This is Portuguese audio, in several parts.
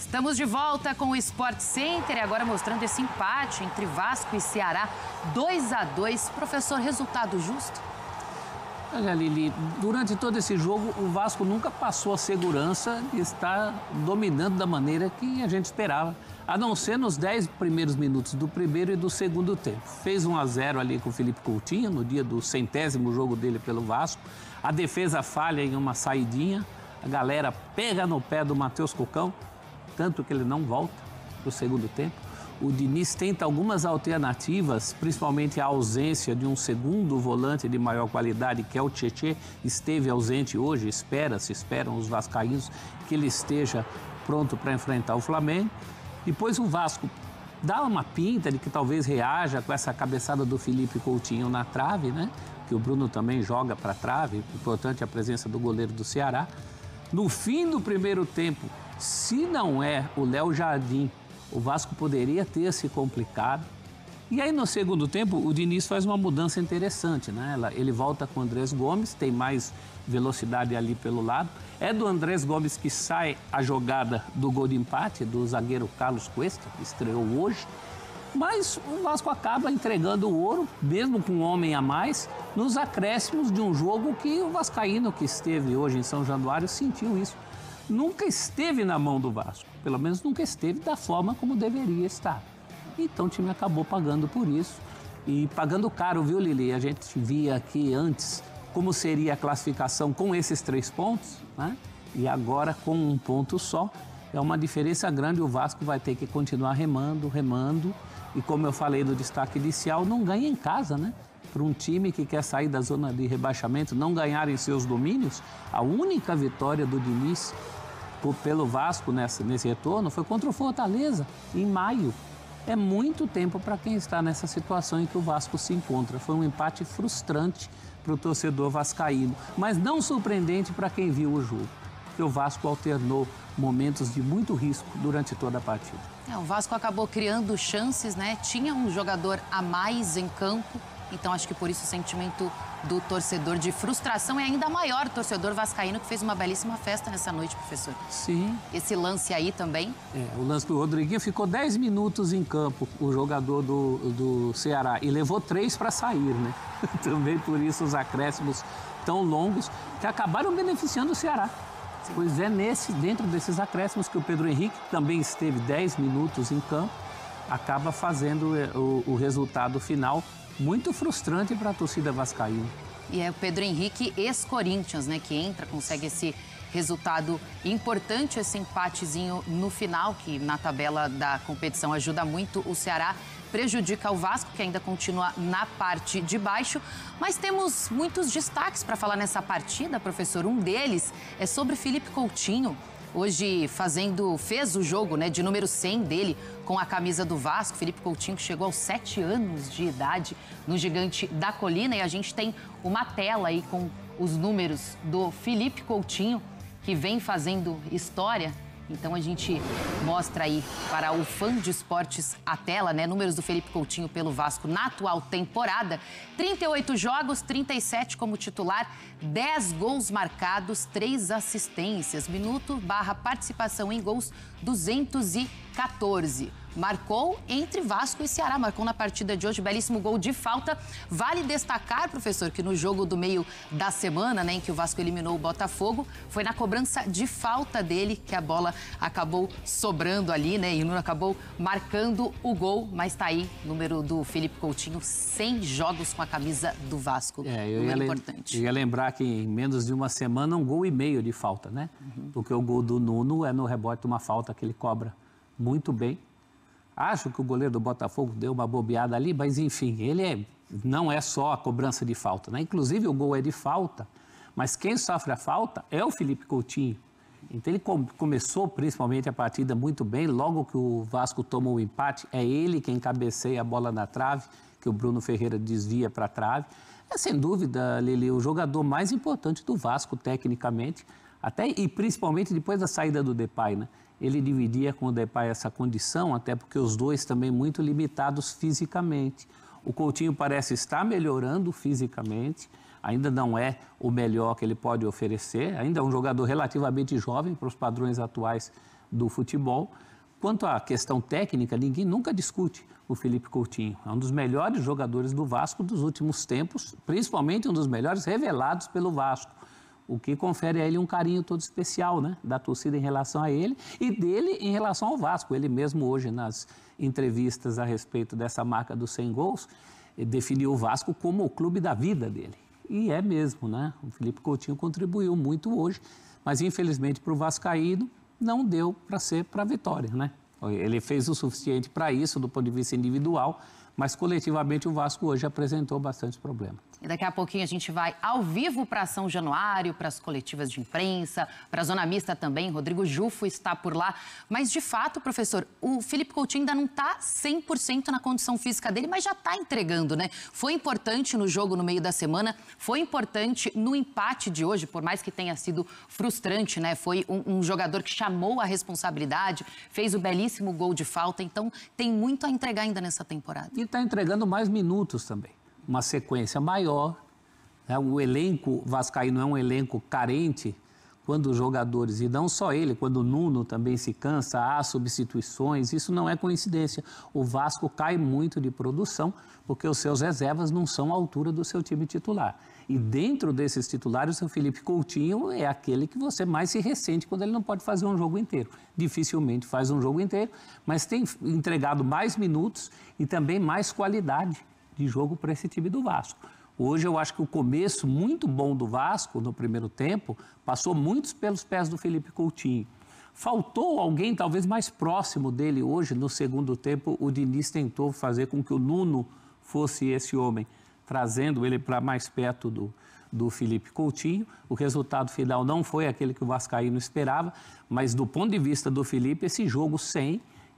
Estamos de volta com o Sport Center e agora mostrando esse empate entre Vasco e Ceará, 2-2. Professor, resultado justo? Olha, Lili, durante todo esse jogo, o Vasco nunca passou a segurança de estar dominando da maneira que a gente esperava, a não ser nos 10 primeiros minutos do primeiro e do segundo tempo. Fez 1-0 ali com o Felipe Coutinho, no dia do 100º jogo dele pelo Vasco. A defesa falha em uma saidinha, a galera pega no pé do Matheus Cucão, tanto que ele não volta para o segundo tempo. O Diniz tenta algumas alternativas, principalmente a ausência de um segundo volante de maior qualidade, que é o Tietê, esteve ausente hoje, esperam os vascaínos que ele esteja pronto para enfrentar o Flamengo. Depois o Vasco dá uma pinta de que talvez reaja com essa cabeçada do Felipe Coutinho na trave, né? Que o Bruno também joga para a trave, importante a presença do goleiro do Ceará. No fim do primeiro tempo, se não é o Léo Jardim, o Vasco poderia ter se complicado. E aí, no segundo tempo, o Diniz faz uma mudança interessante, né? Ele volta com o Andrés Gomes, tem mais velocidade ali pelo lado. É do Andrés Gomes que sai a jogada do gol de empate, do zagueiro Carlos Cuesta, que estreou hoje. Mas o Vasco acaba entregando o ouro, mesmo com um homem a mais, nos acréscimos de um jogo que o vascaíno que esteve hoje em São Januário sentiu isso. Nunca esteve na mão do Vasco, pelo menos nunca esteve da forma como deveria estar. Então o time acabou pagando por isso e pagando caro, viu, Lili? A gente via aqui antes como seria a classificação com esses 3 pontos, né? E agora com um ponto só, é uma diferença grande, o Vasco vai ter que continuar remando. E como eu falei do destaque inicial, não ganha em casa, né? Para um time que quer sair da zona de rebaixamento, não ganhar em seus domínios, a única vitória do Diniz pelo Vasco nesse retorno foi contra o Fortaleza, em maio. É muito tempo para quem está nessa situação em que o Vasco se encontra. Foi um empate frustrante para o torcedor vascaíno, mas não surpreendente para quem viu o jogo, porque o Vasco alternou momentos de muito risco durante toda a partida. O Vasco acabou criando chances, né? Tinha um jogador a mais em campo, então acho que por isso o sentimento do torcedor de frustração é ainda maior, o torcedor vascaíno que fez uma belíssima festa nessa noite, professor. Sim. Esse lance aí também? O lance do Rodriguinho ficou 10 minutos em campo, o jogador do Ceará, e levou 3 para sair, né? Também por isso os acréscimos tão longos que acabaram beneficiando o Ceará. Sim. Pois é dentro desses acréscimos que o Pedro Henrique, que também esteve 10 minutos em campo, acaba fazendo o resultado final muito frustrante para a torcida vascaína. E é o Pedro Henrique, ex-Corinthians, né, que entra, consegue esse resultado importante, esse empatezinho no final, que na tabela da competição ajuda muito o Ceará, prejudica o Vasco, que ainda continua na parte de baixo. Mas temos muitos destaques para falar nessa partida, professor. Um deles é sobre Felipe Coutinho. Hoje fez o jogo, né, de número 100 dele com a camisa do Vasco. Felipe Coutinho que chegou aos 7 anos de idade no Gigante da Colina. E a gente tem uma tela aí com os números do Felipe Coutinho, que vem fazendo história. Então a gente mostra aí para o fã de esportes a tela, né? Números do Felipe Coutinho pelo Vasco na atual temporada. 38 jogos, 37 como titular, 10 gols marcados, 3 assistências. Participação em gols, 214. Marcou entre Vasco e Ceará, marcou na partida de hoje, belíssimo gol de falta. Vale destacar, professor, que no jogo do meio da semana, né, em que o Vasco eliminou o Botafogo, foi na cobrança de falta dele que a bola acabou sobrando ali, né, e não acabou marcando o gol, mas tá aí, número do Felipe Coutinho, 100 jogos com a camisa do Vasco. Importante. Eu ia lembrar que em menos de uma semana, 1,5 gols de falta, né? Porque o gol do Nuno é no rebote de uma falta que ele cobra muito bem. Acho que o goleiro do Botafogo deu uma bobeada ali, mas enfim, não é só a cobrança de falta, né? Inclusive o gol é de falta, mas quem sofre a falta é o Felipe Coutinho. Então ele começou principalmente a partida muito bem, logo que o Vasco toma o empate, é ele quem cabeceia a bola na trave, que o Bruno Ferreira desvia para a trave. É sem dúvida, Lili, o jogador mais importante do Vasco tecnicamente, e principalmente depois da saída do Depay, né? Ele dividia com o Depay essa condição, até porque os dois também muito limitados fisicamente. O Coutinho parece estar melhorando fisicamente, ainda não é o melhor que ele pode oferecer, ainda é um jogador relativamente jovem para os padrões atuais do futebol. Quanto à questão técnica, ninguém nunca discute o Felipe Coutinho. É um dos melhores jogadores do Vasco dos últimos tempos, principalmente um dos melhores revelados pelo Vasco, o que confere a ele um carinho todo especial, né, da torcida em relação a ele e dele em relação ao Vasco. Ele mesmo hoje, nas entrevistas a respeito dessa marca dos 100 gols, definiu o Vasco como o clube da vida dele. E é mesmo, né? O Felipe Coutinho contribuiu muito hoje, mas infelizmente para o vascaíno não deu para ser para a vitória, né? Ele fez o suficiente para isso do ponto de vista individual, mas coletivamente o Vasco hoje apresentou bastante problema. E daqui a pouquinho a gente vai ao vivo para São Januário, para as coletivas de imprensa, para a Zona Mista também. Rodrigo Jufo está por lá. Mas, de fato, professor, o Felipe Coutinho ainda não está 100% na condição física dele, mas já está entregando, né? Foi importante no jogo no meio da semana, foi importante no empate de hoje, por mais que tenha sido frustrante, né? Foi um jogador que chamou a responsabilidade, fez o belíssimo gol de falta, então tem muito a entregar ainda nessa temporada. E está entregando mais minutos também. Uma sequência maior, né? O elenco vascaíno é um elenco carente quando os jogadores, e não só ele, quando o Nuno também se cansa, há substituições, isso não é coincidência. O Vasco cai muito de produção porque os seus reservas não são à altura do seu time titular. E dentro desses titulares, o Felipe Coutinho é aquele que você mais se ressente quando ele não pode fazer um jogo inteiro. Dificilmente faz um jogo inteiro, mas tem entregado mais minutos e também mais qualidade de jogo para esse time do Vasco. Hoje eu acho que o começo muito bom do Vasco, no primeiro tempo, passou muito pelos pés do Felipe Coutinho. Faltou alguém talvez mais próximo dele hoje. No segundo tempo, o Diniz tentou fazer com que o Nuno fosse esse homem, trazendo ele para mais perto do Felipe Coutinho. O resultado final não foi aquele que o vascaíno esperava, mas do ponto de vista do Felipe, esse jogo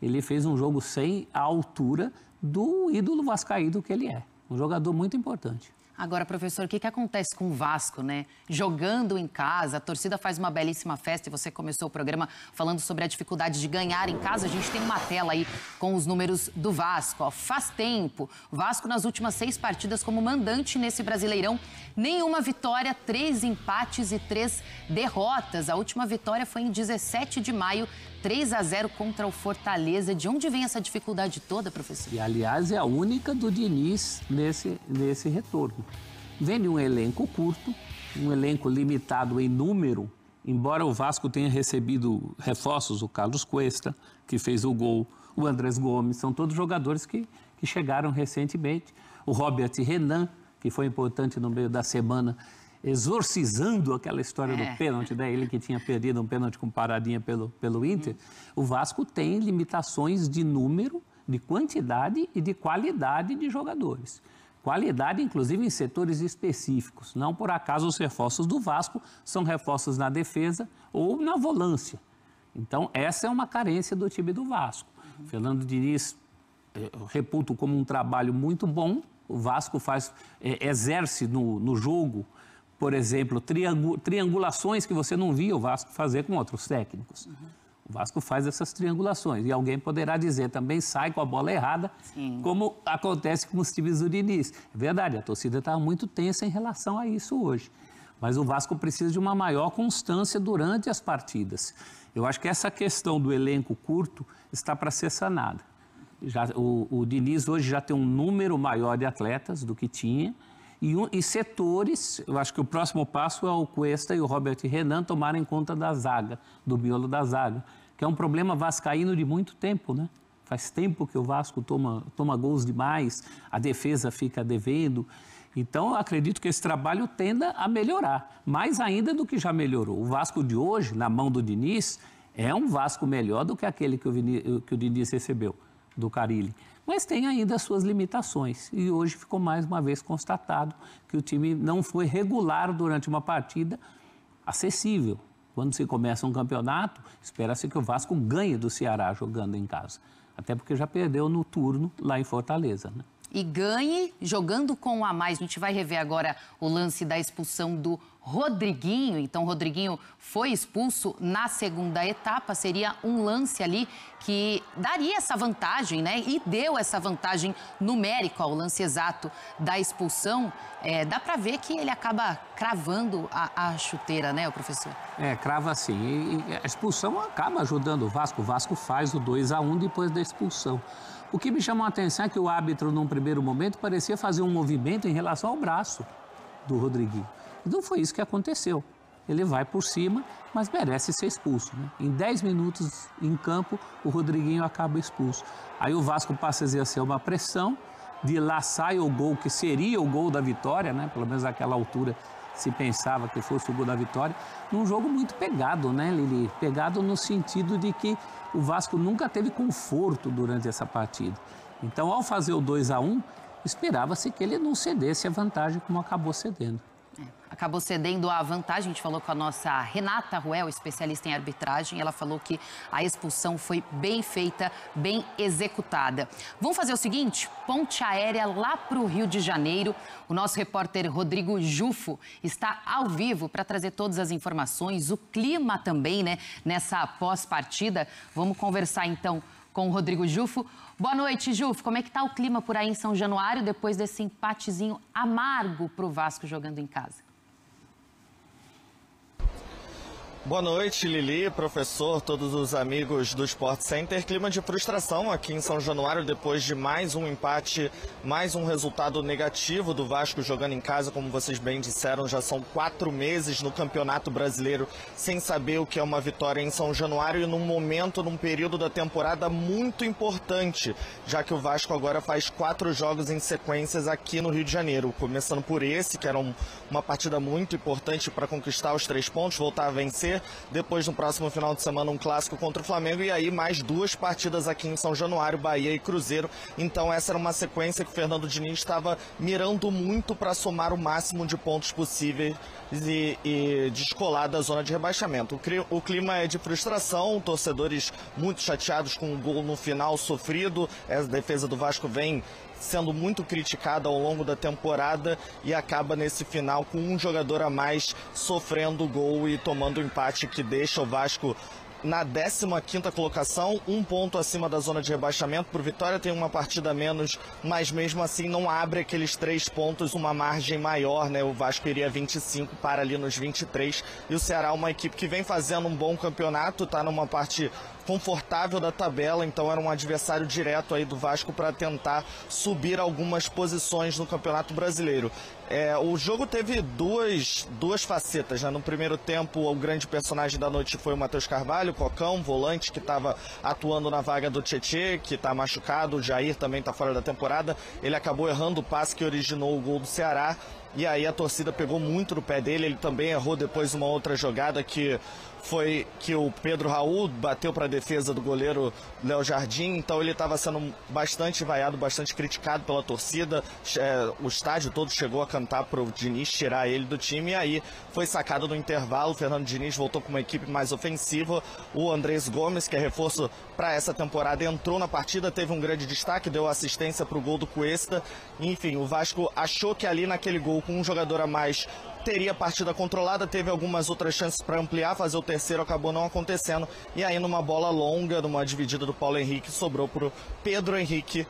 ele fez um jogo sem a altura do ídolo vascaíno que ele é. Um jogador muito importante. Agora, professor, o que acontece com o Vasco, né? Jogando em casa, a torcida faz uma belíssima festa e você começou o programa falando sobre a dificuldade de ganhar em casa. A gente tem uma tela aí com os números do Vasco. Ó, faz tempo. O Vasco nas últimas 6 partidas como mandante nesse Brasileirão. Nenhuma vitória, 3 empates e 3 derrotas. A última vitória foi em 17 de maio, 3-0 contra o Fortaleza. De onde vem essa dificuldade toda, professor? E, aliás, é a única do Diniz nesse retorno. Vem de um elenco curto, um elenco limitado em número, embora o Vasco tenha recebido reforços, o Carlos Cuesta, que fez o gol, o Andrés Gomes, são todos jogadores que chegaram recentemente. O Robert Renan, que foi importante no meio da semana, exorcizando aquela história do pênalti, né? Ele que tinha perdido um pênalti com paradinha pelo Inter. O Vasco tem limitações de número, de quantidade e de qualidade de jogadores. Qualidade, inclusive, em setores específicos. Não por acaso os reforços do Vasco são reforços na defesa ou na volância. Então, essa é uma carência do time do Vasco. Fernando Diniz, eu reputo como um trabalho muito bom. O Vasco exerce no jogo, por exemplo, triangulações que você não via o Vasco fazer com outros técnicos. O Vasco faz essas triangulações e alguém poderá dizer também sai com a bola errada, como acontece com os times do Diniz. É verdade, a torcida está muito tensa em relação a isso hoje, mas o Vasco precisa de uma maior constância durante as partidas. Eu acho que essa questão do elenco curto está para ser sanada. O Diniz hoje já tem um número maior de atletas do que tinha e setores. Eu acho que o próximo passo é o Cuesta e o Robert Renan tomarem conta da zaga, do miolo da zaga, que é um problema vascaíno de muito tempo, né? Faz tempo que o Vasco toma gols demais, a defesa fica devendo. Então, eu acredito que esse trabalho tenda a melhorar, mais ainda do que já melhorou. O Vasco de hoje, na mão do Diniz, é um Vasco melhor do que aquele que o Diniz recebeu, do Carille. Mas tem ainda as suas limitações. E hoje ficou mais uma vez constatado que o time não foi regular durante uma partida acessível. Quando se começa um campeonato, espera-se que o Vasco ganhe do Ceará jogando em casa. Até porque já perdeu no turno lá em Fortaleza, né? E ganhe jogando com um a mais. A gente vai rever agora o lance da expulsão do Rodriguinho. Então, Rodriguinho foi expulso na segunda etapa. Seria um lance ali que daria essa vantagem, né? E deu essa vantagem numérica ao lance exato da expulsão. Dá para ver que ele acaba cravando a chuteira, né, o professor? Crava sim. E a expulsão acaba ajudando o Vasco. O Vasco faz o 2-1 depois da expulsão. O que me chamou a atenção é que o árbitro, num primeiro momento, parecia fazer um movimento em relação ao braço do Rodriguinho. Não foi isso que aconteceu. Ele vai por cima, mas merece ser expulso, né? Em 10 minutos em campo, o Rodriguinho acaba expulso. Aí o Vasco passa a exercer uma pressão, de lá sai o gol que seria o gol da vitória, né? Pelo menos naquela altura se pensava que fosse o gol da vitória. Num jogo muito pegado, né, Lili? Pegado no sentido de que o Vasco nunca teve conforto durante essa partida. Então, ao fazer o 2-1, esperava-se que ele não cedesse a vantagem como acabou cedendo. Acabou cedendo a vantagem. A gente falou com a nossa Renata Ruel, especialista em arbitragem. Ela falou que a expulsão foi bem feita, bem executada. Vamos fazer o seguinte, ponte aérea lá para o Rio de Janeiro. O nosso repórter Rodrigo Jufo está ao vivo para trazer todas as informações, o clima também, né, nessa pós-partida. Vamos conversar então com o Rodrigo Jufo. Boa noite, Jufo. Como é que está o clima por aí em São Januário depois desse empatezinho amargo para o Vasco jogando em casa? Boa noite, Lili, professor, todos os amigos do Sport Center. Clima de frustração aqui em São Januário depois de mais um empate, mais um resultado negativo do Vasco jogando em casa. Como vocês bem disseram, já são 4 meses no Campeonato Brasileiro sem saber o que é uma vitória em São Januário e num período da temporada muito importante, já que o Vasco agora faz 4 jogos em sequências aqui no Rio de Janeiro, começando por esse, que era uma partida muito importante para conquistar os 3 pontos, voltar a vencer. Depois, no próximo final de semana, um clássico contra o Flamengo e aí mais 2 partidas aqui em São Januário, Bahia e Cruzeiro. Então essa era uma sequência que o Fernando Diniz estava mirando muito para somar o máximo de pontos possíveis e descolar da zona de rebaixamento. O clima é de frustração, torcedores muito chateados com o gol no final sofrido. A defesa do Vasco vem sendo muito criticada ao longo da temporada e acaba nesse final com um jogador a mais sofrendo o gol e tomando o empate que deixa o Vasco na 15ª colocação, 1 ponto acima da zona de rebaixamento. Por Vitória tem uma partida a menos, mas mesmo assim não abre aqueles 3 pontos, uma margem maior, né? O Vasco iria 25 para ali nos 23 e o Ceará é uma equipe que vem fazendo um bom campeonato, está numa parte confortável da tabela, então era um adversário direto aí do Vasco para tentar subir algumas posições no Campeonato Brasileiro. O jogo teve duas facetas, né? No primeiro tempo, o grande personagem da noite foi o Matheus Carvalho, Cocão, volante que estava atuando na vaga do Tietê, que está machucado, o Jair também está fora da temporada. Ele acabou errando o passe que originou o gol do Ceará. E aí a torcida pegou muito no pé dele, ele também errou depois uma outra jogada que foi que o Pedro Raul bateu para a defesa do goleiro Léo Jardim, então ele estava sendo bastante vaiado, bastante criticado pela torcida. O estádio todo chegou a cantar para o Diniz tirar ele do time e aí foi sacado no intervalo. O Fernando Diniz voltou com uma equipe mais ofensiva. O Andrés Gomes, que é reforço para essa temporada, entrou na partida, teve um grande destaque, deu assistência para o gol do Cuesta. Enfim, o Vasco achou que ali naquele gol, com um jogador a mais, teria a partida controlada, teve algumas outras chances para ampliar, fazer o terceiro, acabou não acontecendo. E aí numa bola longa, numa dividida do Paulo Henrique, sobrou para o Pedro Henrique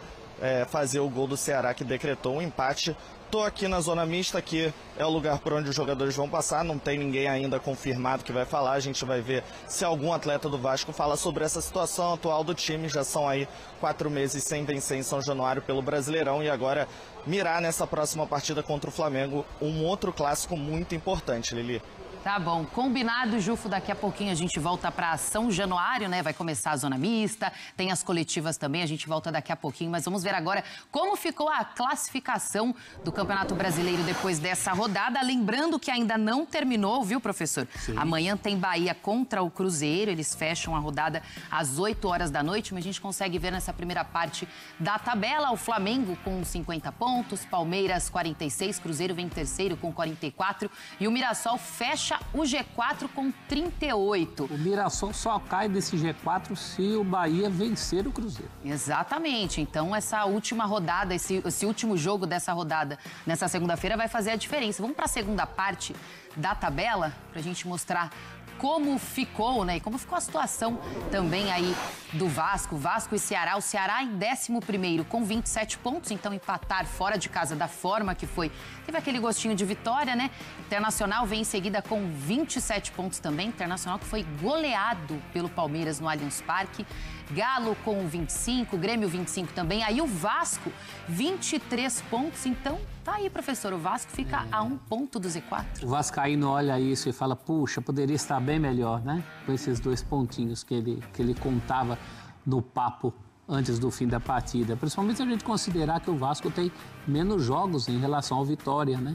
fazer o gol do Ceará, que decretou um empate. Estou aqui na zona mista, que é o lugar por onde os jogadores vão passar, não tem ninguém ainda confirmado que vai falar, a gente vai ver se algum atleta do Vasco fala sobre essa situação atual do time. Já são aí 4 meses sem vencer em São Januário pelo Brasileirão e agora mirar nessa próxima partida contra o Flamengo, um outro clássico muito importante, Lili. Tá bom, combinado, Jufo. Daqui a pouquinho a gente volta para São Januário, né? Vai começar a zona mista, tem as coletivas também, a gente volta daqui a pouquinho. Mas vamos ver agora como ficou a classificação do Campeonato Brasileiro depois dessa rodada. Lembrando que ainda não terminou, viu, professor? Sim. Amanhã tem Bahia contra o Cruzeiro, eles fecham a rodada às 8 horas da noite, mas a gente consegue ver nessa primeira parte da tabela o Flamengo com 50 pontos, Palmeiras 46, Cruzeiro vem terceiro com 44 e o Mirassol fecha o G4 com 38. O Mirassol só cai desse G4 se o Bahia vencer o Cruzeiro. Exatamente. Então, essa última rodada, esse último jogo dessa rodada, nessa segunda-feira, vai fazer a diferença. Vamos para a segunda parte da tabela, para a gente mostrar como ficou, né? E como ficou a situação também aí do Vasco. Vasco e Ceará. O Ceará em 11º com 27 pontos, então empatar fora de casa da forma que foi. Teve aquele gostinho de vitória, né? Internacional vem em seguida com 27 pontos também. Internacional que foi goleado pelo Palmeiras no Allianz Parque. Galo com 25, Grêmio 25 também. Aí o Vasco, 23 pontos. Então, tá aí, professor. O Vasco fica a 1 ponto do Z4. O vascaíno olha isso e fala, puxa, poderia estar bem melhor, né? Com esses 2 pontinhos que ele contava no papo antes do fim da partida. Principalmente se a gente considerar que o Vasco tem menos jogos em relação ao Vitória, né?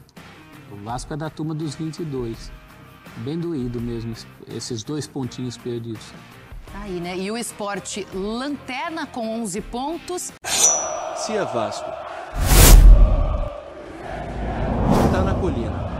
O Vasco é da turma dos 22. Bem doído mesmo, esses 2 pontinhos perdidos. Aí, né? E o Sport lanterna com 11 pontos. Se é Vasco, tá na colina.